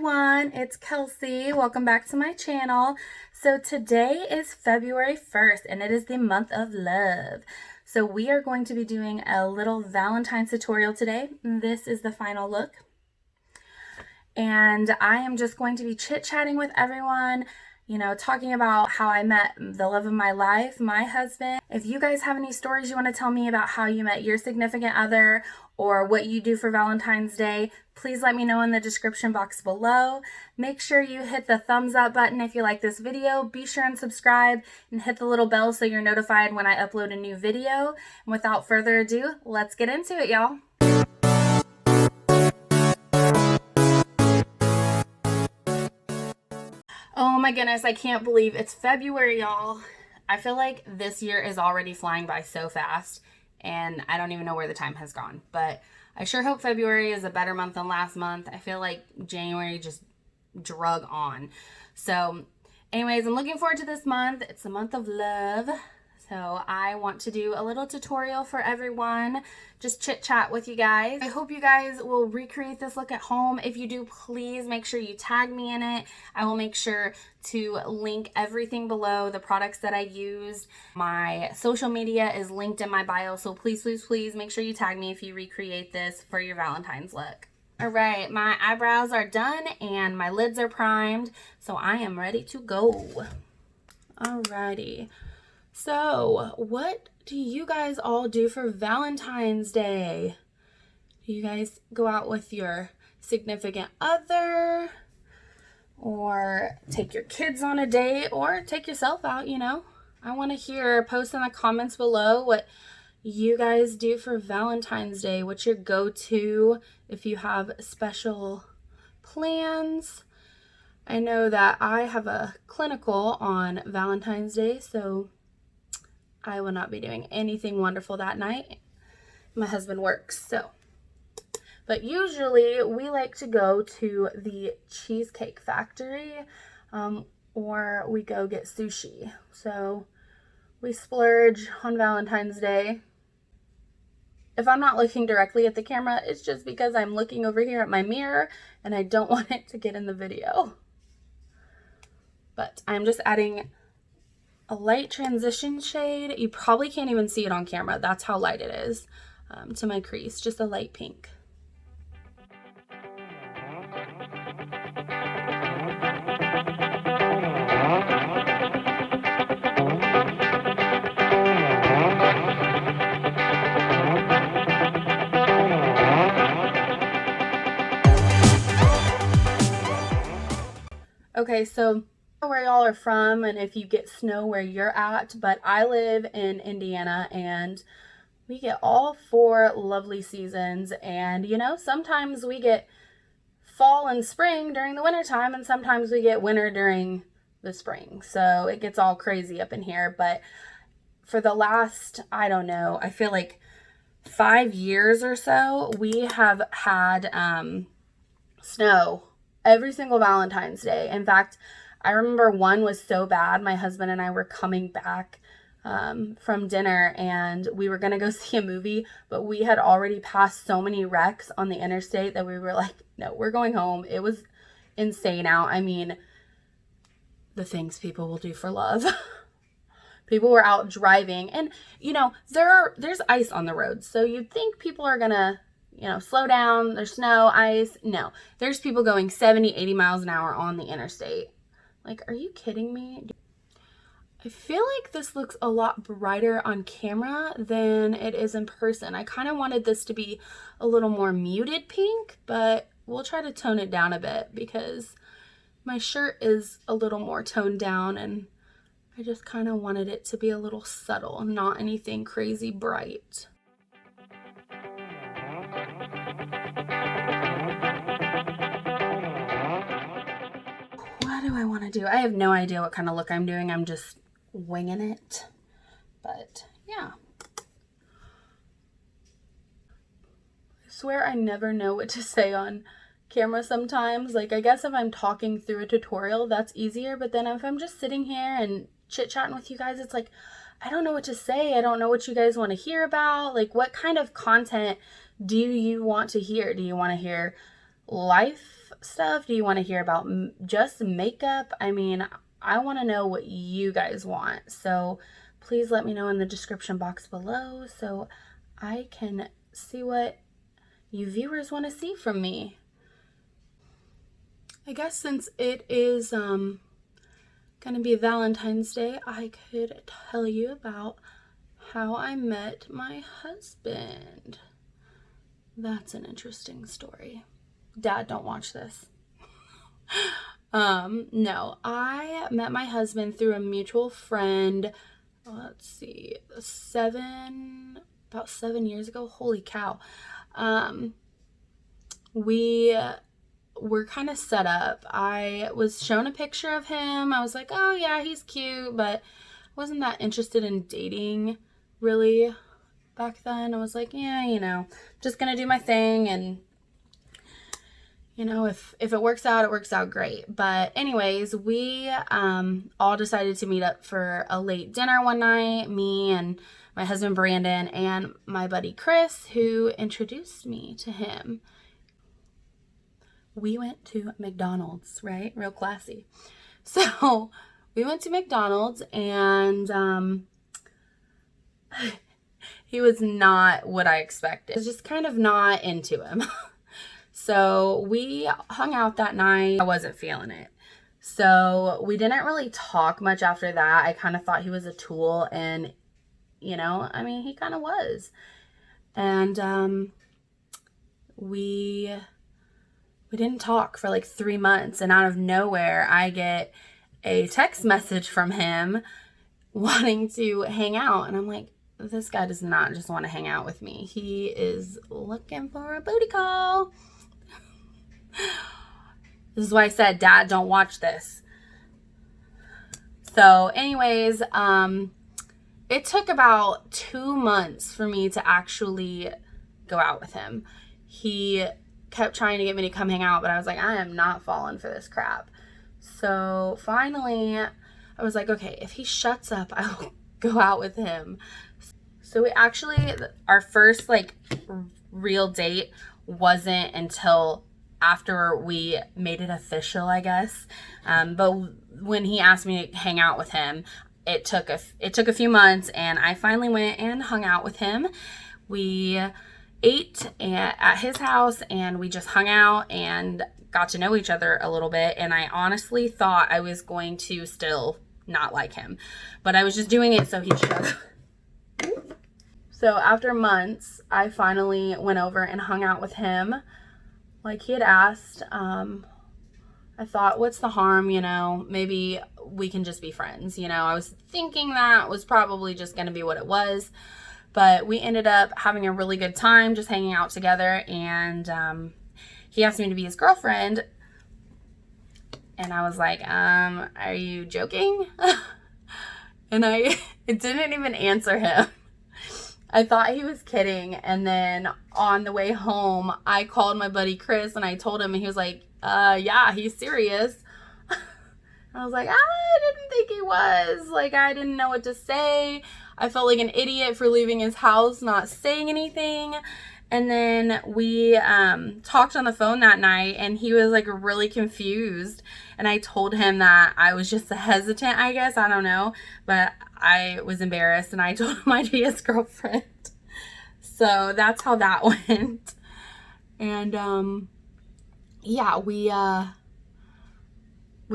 everyone, it's Kelsey. Welcome back to my channel. So today is February 1st and it is the month of love. So we are going to be doing a little Valentine's tutorial today. This is the final look. And I am just going to be chit-chatting with everyone, you know, talking about how I met the love of my life, my husband. If you guys have any stories you want to tell me about how you met your significant other or what you do for Valentine's Day, please let me know in the description box below. Make sure you hit the thumbs up button if you like this video. Be sure and subscribe and hit the little bell so you're notified when I upload a new video. And without further ado, let's get into it, y'all. Oh my goodness, I can't believe it's February, y'all. I feel like this year is already flying by so fast, and I don't even know where the time has gone. But I sure hope February is a better month than last month. I feel like January just drug on. So anyways, I'm looking forward to this month. It's the month of love. So I want to do a little tutorial for everyone, just chit chat with you guys. I hope you guys will recreate this look at home. If you do, please make sure you tag me in it. I will make sure to link everything below, the products that I used. My social media is linked in my bio, so please, please, please make sure you tag me if you recreate this for your Valentine's look. All right, my eyebrows are done and my lids are primed, so I am ready to go. Alrighty. So, what do you guys all do for Valentine's Day? Do you guys go out with your significant other? Or take your kids on a date? Or take yourself out, you know? I want to hear, post in the comments below what you guys do for Valentine's Day. What's your go-to if you have special plans? I know that I have a clinical on Valentine's Day, so I will not be doing anything wonderful that night. My husband works, so. But usually we like to go to the Cheesecake Factory or we go get sushi. So we splurge on Valentine's Day. If I'm not looking directly at the camera, it's just because I'm looking over here at my mirror and I don't want it to get in the video. But I'm just adding a light transition shade. You probably can't even see it on camera. That's how light it is to my crease. Just a light pink. Okay, so where y'all are from and if you get snow where you're at, but I live in Indiana and we get all 4 lovely seasons. And you know, sometimes we get fall and spring during the winter time and sometimes we get winter during the spring. So it gets all crazy up in here. But for the last, I don't know, I feel like 5 years or so, we have had snow every single Valentine's Day. In fact, I remember one was so bad, my husband and I were coming back from dinner and we were going to go see a movie, but we had already passed so many wrecks on the interstate that we were like, no, we're going home. It was insane out. I mean, the things people will do for love. People were out driving and, you know, there's ice on the roads. So you'd think people are going to, you know, slow down. There's snow, ice. No, there's people going 70, 80 miles an hour on the interstate. Like, are you kidding me? I feel like this looks a lot brighter on camera than it is in person. I kind of wanted this to be a little more muted pink, but we'll try to tone it down a bit because my shirt is a little more toned down and I just kind of wanted it to be a little subtle, not anything crazy bright. What do I want to do? I have no idea what kind of look I'm doing. I'm just winging it. But yeah. I swear I never know what to say on camera sometimes. Like, I guess if I'm talking through a tutorial, that's easier. But then if I'm just sitting here and chit-chatting with you guys, it's like, I don't know what to say. I don't know what you guys want to hear about. Like, what kind of content do you want to hear? Do you want to hear life stuff? Do you want to hear about just makeup? I mean, I want to know what you guys want. So please let me know in the description box below so I can see what you viewers want to see from me. I guess since it is going to be Valentine's Day, I could tell you about how I met my husband. That's an interesting story. Dad, don't watch this. No, I met my husband through a mutual friend. Let's see, about 7 years ago. Holy cow. We were kind of set up. I was shown a picture of him. I was like, oh yeah, he's cute, but wasn't that interested in dating really back then. I was like, yeah, you know, just gonna do my thing, and you know, if it works out, it works out great. But anyways, we all decided to meet up for a late dinner one night, me and my husband Brandon and my buddy Chris, who introduced me to him. We went to McDonald's, right? Real classy. So we went to McDonald's, and he was not what I expected. I was just kind of not into him. So we hung out that night. I wasn't feeling it. So we didn't really talk much after that. I kind of thought he was a tool, and, you know, I mean, he kind of was. And we didn't talk for like 3 months, and out of nowhere, I get a text message from him wanting to hang out. And I'm like, this guy does not just want to hang out with me. He is looking for a booty call. This is why I said, Dad, don't watch this. So anyways, it took about 2 months for me to actually go out with him. He kept trying to get me to come hang out, but I was like, I am not falling for this crap. So finally, I was like, okay, if he shuts up, I will go out with him. So we actually, our first like real date wasn't until after we made it official, I guess. But when he asked me to hang out with him, it took a few months, and I finally went and hung out with him. We ate at his house, and we just hung out and got to know each other a little bit. And I honestly thought I was going to still not like him, but I was just doing it so he'd shut up. So after months, I finally went over and hung out with him like he had asked. I thought, what's the harm, you know, maybe we can just be friends. You know, I was thinking that was probably just going to be what it was, but we ended up having a really good time just hanging out together. And he asked me to be his girlfriend, and I was like, are you joking? And I didn't even answer him. I thought he was kidding. And then on the way home, I called my buddy Chris, and I told him, and he was like, yeah, he's serious. I was like, I didn't think he was. Like, I didn't know what to say. I felt like an idiot for leaving his house, not saying anything. And then we talked on the phone that night, and he was like really confused. And I told him that I was just hesitant, I guess. I don't know. But I was embarrassed, and I told him I'd be his girlfriend. So that's how that went. And yeah, we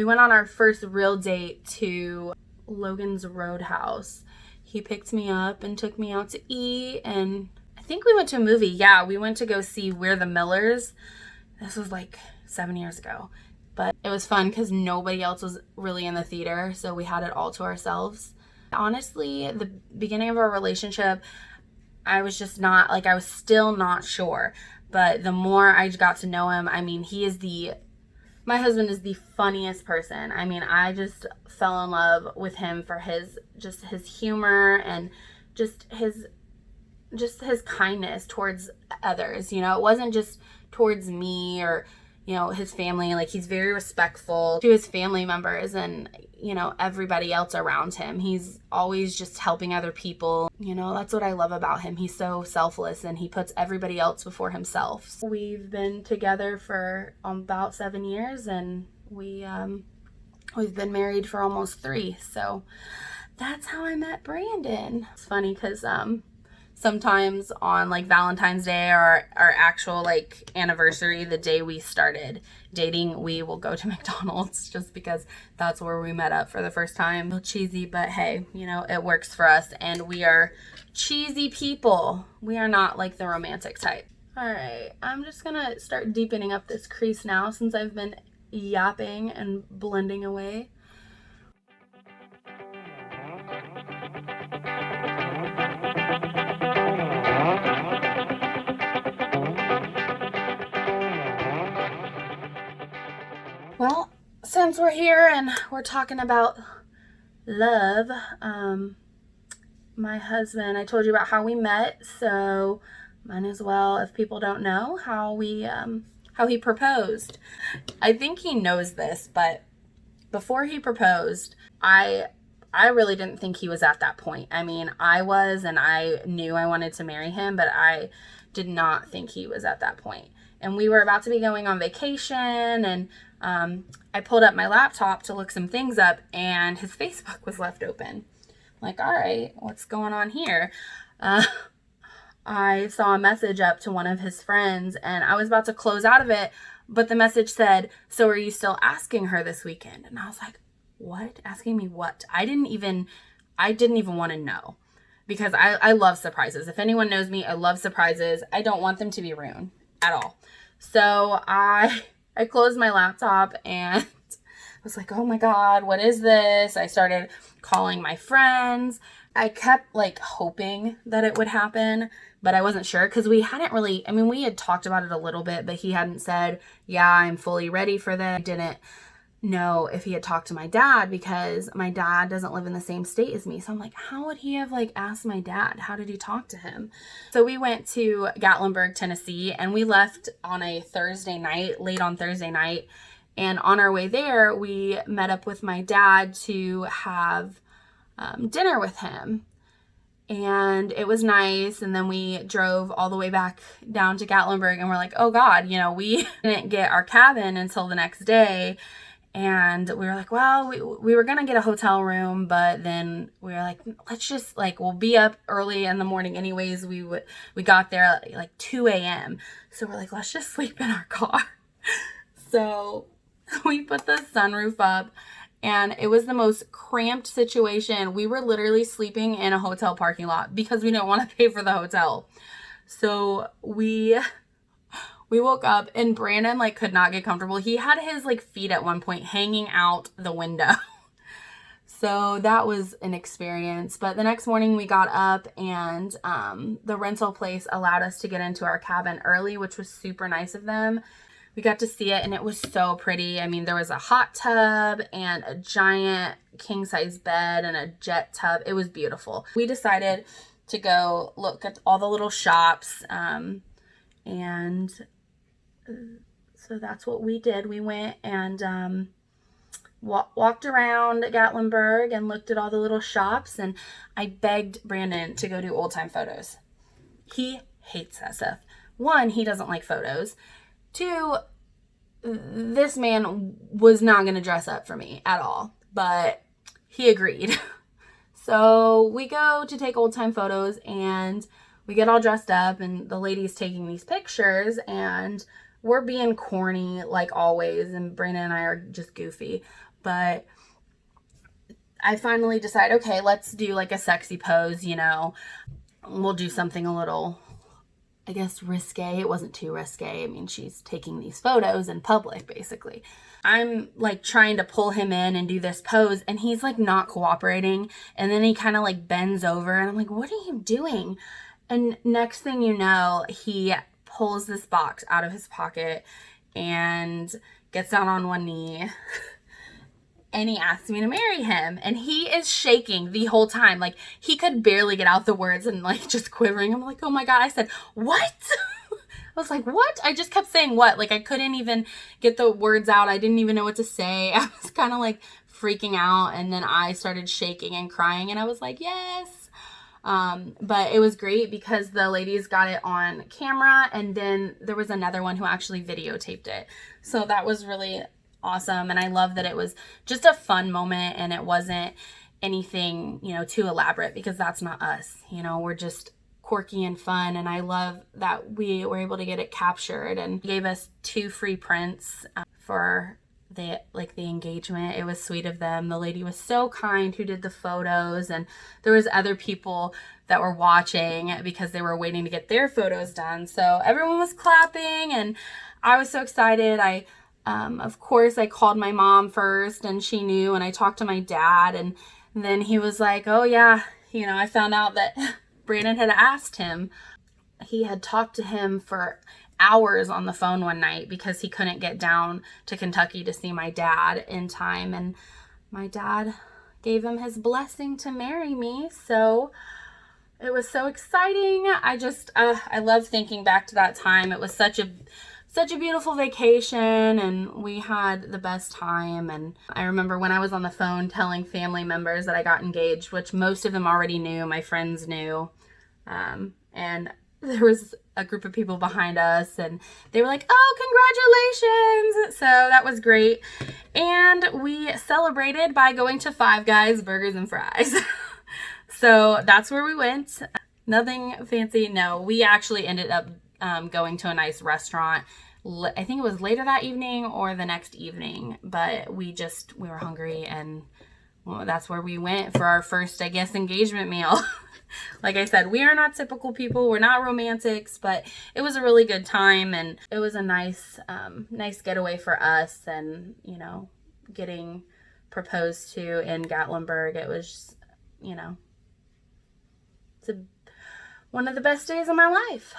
went on our first real date to Logan's Roadhouse. He picked me up and took me out to eat, and I think we went to a movie. Yeah, we went to go see We're the Millers. This was like 7 years ago. But it was fun because nobody else was really in the theater, so we had it all to ourselves. Honestly, the beginning of our relationship, I was just not, like, I was still not sure. But the more I got to know him, I mean, my husband is the funniest person. I mean, I just fell in love with him for his humor and just his kindness towards others. You know, it wasn't just towards me, or, you know, his family. Like, he's very respectful to his family members and, you know, everybody else around him. He's always just helping other people. You know, that's what I love about him. He's so selfless and he puts everybody else before himself. So we've been together for about 7 years, and we've been married for almost 3. So that's how I met Brandon. It's funny because sometimes on like Valentine's Day or our actual like anniversary, the day we started dating, we will go to McDonald's just because that's where we met up for the first time. A little cheesy, but hey, you know, it works for us, and we are cheesy people. We are not like the romantic type. All right, I'm just gonna start deepening up this crease now since I've been yapping and blending away. Well, since we're here and we're talking about love, my husband, I told you about how we met, so might as well, if people don't know, how he proposed. I think he knows this, but before he proposed, I really didn't think he was at that point. I mean, I was, and I knew I wanted to marry him, but I did not think he was at that point. And we were about to be going on vacation, and I pulled up my laptop to look some things up, and his Facebook was left open. I'm like, all right, what's going on here? I saw a message up to one of his friends, and I was about to close out of it, but the message said, "So are you still asking her this weekend?" And I was like, what? Asking me what? I didn't even want to know, because I love surprises. If anyone knows me, I love surprises. I don't want them to be ruined at all. So I closed my laptop and was like, oh my God, what is this? I started calling my friends. I kept like hoping that it would happen, but I wasn't sure because we hadn't really, I mean, we had talked about it a little bit, but he hadn't said, yeah, I'm fully ready for this. I didn't know if he had talked to my dad because my dad doesn't live in the same state as me. So I'm like, how would he have like asked my dad? How did he talk to him? So we went to Gatlinburg, Tennessee, and we left on a Thursday night, late on Thursday night. And on our way there, we met up with my dad to have dinner with him. And it was nice. And then we drove all the way back down to Gatlinburg, and we're like, oh God, you know, we didn't get our cabin until the next day. And we were like, well, we were going to get a hotel room, but then we were like, let's just like, we'll be up early in the morning anyways. We got there at like 2 a.m. So we're like, let's just sleep in our car. So we put the sunroof up, and it was the most cramped situation. We were literally sleeping in a hotel parking lot because we didn't want to pay for the hotel. So we woke up, and Brandon like could not get comfortable. He had his like feet at one point hanging out the window. So that was an experience. But the next morning we got up, and the rental place allowed us to get into our cabin early, which was super nice of them. We got to see it, and it was so pretty. I mean, there was a hot tub and a giant king-size bed and a jet tub. It was beautiful. We decided to go look at all the little shops, and so that's what we did. We went and walked around Gatlinburg and looked at all the little shops, and I begged Brandon to go do old time photos. He hates that stuff. 1, he doesn't like photos. 2, this man was not going to dress up for me at all, but he agreed. So we go to take old time photos, and we get all dressed up, and the lady's taking these pictures, and we're being corny like always, and Brandon and I are just goofy. But I finally decide, okay, let's do like a sexy pose, you know. We'll do something a little, I guess, risque. It wasn't too risque. I mean, she's taking these photos in public, basically. I'm like trying to pull him in and do this pose, and he's like not cooperating. And then he kind of like bends over, and I'm like, what are you doing? And next thing you know, he pulls this box out of his pocket and gets down on one knee, and he asks me to marry him. And he is shaking the whole time. Like, he could barely get out the words and like just quivering. I'm like, oh my God. I said, what? was like, what? I just kept saying what? Like I couldn't even get the words out. I didn't even know what to say. I was kind of like freaking out, and then I started shaking and crying, and I was like, yes. But it was great because the ladies got it on camera, and then there was another one who actually videotaped it. So that was really awesome. And I love that it was just a fun moment, and it wasn't anything, you know, too elaborate, because that's not us. You know, we're just quirky and fun. And I love that we were able to get it captured, and gave us 2 free prints for the engagement. It was sweet of them. The lady was so kind who did the photos, and there was other people that were watching because they were waiting to get their photos done. So everyone was clapping, and I was so excited. Of course, I called my mom first, and she knew, and I talked to my dad, and then he was like, oh yeah, you know, I found out that Brandon had asked him. He had talked to him for hours on the phone one night because he couldn't get down to Kentucky to see my dad in time, and my dad gave him his blessing to marry me. So it was so exciting. I love thinking back to that time. It was such a beautiful vacation, and we had the best time. And I remember when I was on the phone telling family members that I got engaged, which most of them already knew, my friends knew, and there was a group of people behind us, and they were like, oh, congratulations. So that was great. And we celebrated by going to Five Guys Burgers and Fries. So that's where we went. Nothing fancy. No, we actually ended up going to a nice restaurant. I think it was later that evening or the next evening, but we were hungry, and well, that's where we went for our first, I guess, engagement meal. Like I said, we are not typical people. We're not romantics, but it was a really good time, and it was a nice getaway for us. And, you know, getting proposed to in Gatlinburg, it was, you know, one of the best days of my life.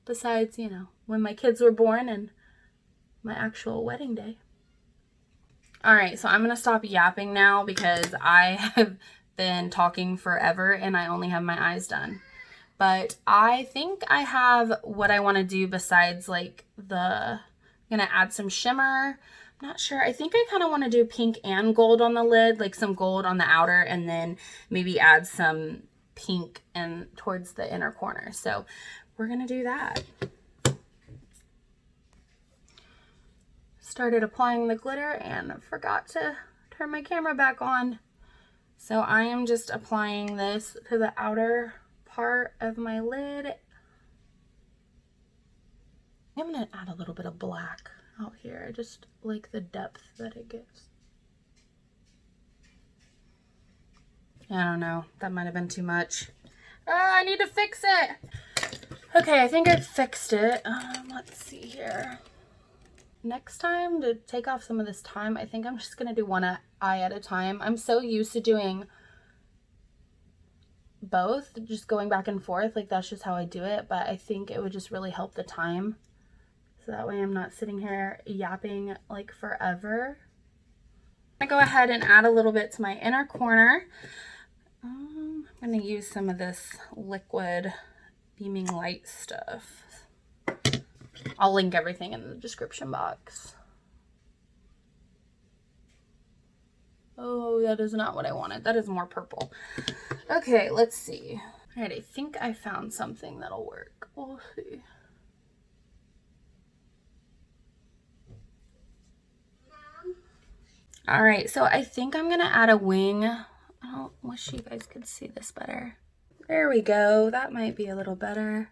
Besides, you know, when my kids were born and my actual wedding day. All right, so I'm going to stop yapping now because I have been talking forever and I only have my eyes done. But I think I have what I want to do besides like I'm going to add some shimmer. I'm not sure. I think I kind of want to do pink and gold on the lid, like some gold on the outer, and then maybe add some pink and towards the inner corner. So we're going to do that. Started applying the glitter and forgot to turn my camera back on. So I am just applying this to the outer part of my lid. I'm going to add a little bit of black out here. I just like the depth that it gives. I don't know. That might have been too much. I need to fix it. Okay, I think I fixed it. Let's see here. Next time, to take off some of this time, I think I'm just going to do one eye at a time. I'm so used to doing both, just going back and forth. Like, that's just how I do it. But I think it would just really help the time. So that way I'm not sitting here yapping like forever. I'm going to go ahead and add a little bit to my inner corner. I'm going to use some of this liquid beaming light stuff. I'll link everything in the description box. Oh, that is not what I wanted. That is more purple. Okay, let's see. All right, I think I found something that'll work. We'll see. All right, so I think I'm gonna add a wing. I wish you guys could see this better. There we go. That might be a little better.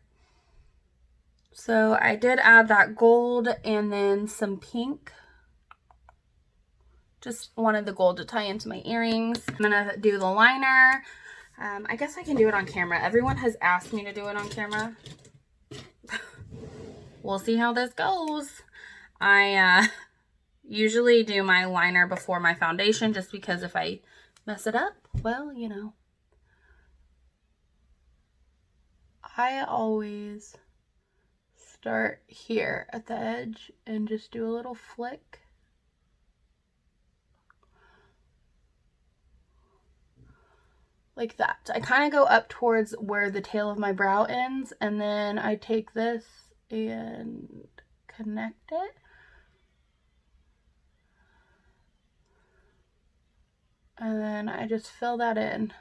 So I did add that gold and then some pink. Just wanted the gold to tie into my earrings. I'm gonna do the liner. I guess I can do it on camera. Everyone has asked me to do it on camera. We'll see how this goes. I usually do my liner before my foundation just because if I mess it up, well, you know. I always start here at the edge and just do a little flick. Like that. I kind of go up towards where the tail of my brow ends, and then I take this and connect it. And then I just fill that in.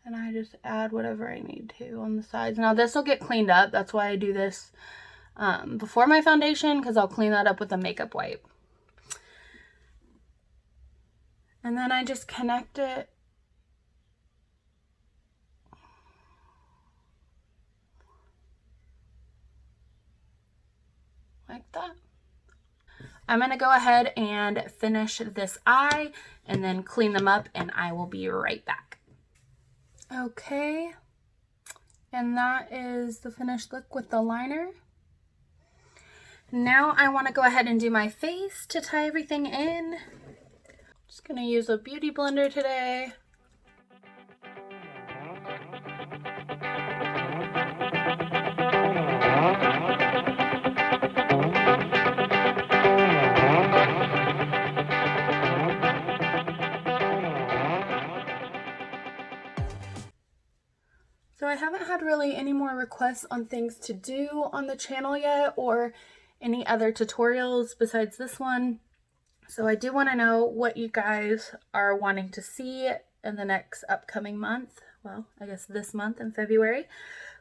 And I just add whatever I need to on the sides. Now this will get cleaned up. That's why I do this before my foundation, because I'll clean that up with a makeup wipe. And then I just connect it like that. I'm going to go ahead and finish this eye and then clean them up, and I will be right back. Okay, and that is the finished look with the liner. Now I want to go ahead and do my face to tie everything in. Just going to use a beauty blender today. So I haven't had really any more requests on things to do on the channel yet, or any other tutorials besides this one. So I do want to know what you guys are wanting to see in the next upcoming month. Well, I guess this month in February.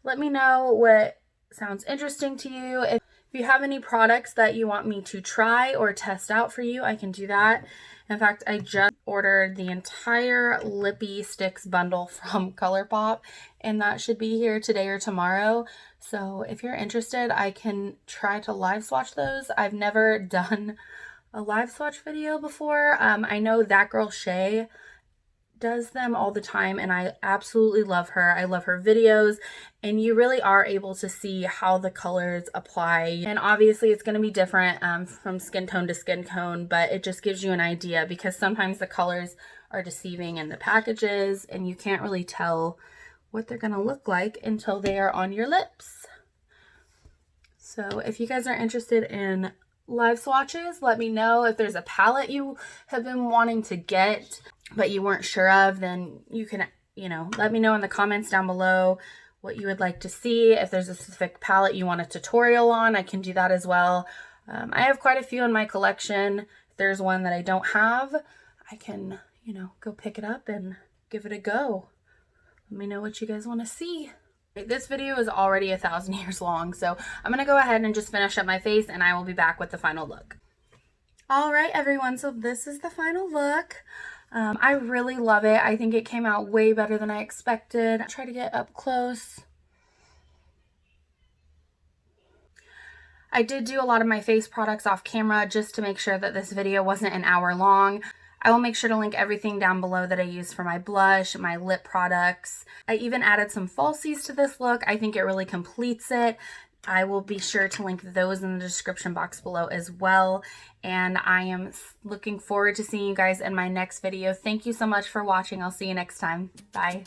Let me know what sounds interesting to you. If you have any products that you want me to try or test out for you, I can do that. In fact, I just ordered the entire Lippy Sticks bundle from Colourpop, and that should be here today or tomorrow. So if you're interested, I can try to live swatch those. I've never done a live swatch video before. I know that girl Shay does them all the time, and I absolutely love her. I love her videos, and you really are able to see how the colors apply. And obviously it's going to be different from skin tone to skin tone, but it just gives you an idea, because sometimes the colors are deceiving in the packages and you can't really tell what they're going to look like until they are on your lips. So if you guys are interested in live swatches, let me know. If there's a palette you have been wanting to get but you weren't sure of, then you can, let me know in the comments down below what you would like to see. If there's a specific palette you want a tutorial on, I can do that as well. I have quite a few in my collection. If there's one that I don't have, I can, go pick it up and give it a go. Let me know what you guys want to see. This video is already 1,000 years long, so I'm going to go ahead and just finish up my face, and I will be back with the final look. All right, everyone, so this is the final look. I really love it. I think it came out way better than I expected. Try to get up close. I did do a lot of my face products off camera just to make sure that this video wasn't an hour long. I will make sure to link everything down below that I used for my blush, my lip products. I even added some falsies to this look. I think it really completes it. I will be sure to link those in the description box below as well. And I am looking forward to seeing you guys in my next video. Thank you so much for watching. I'll see you next time. Bye.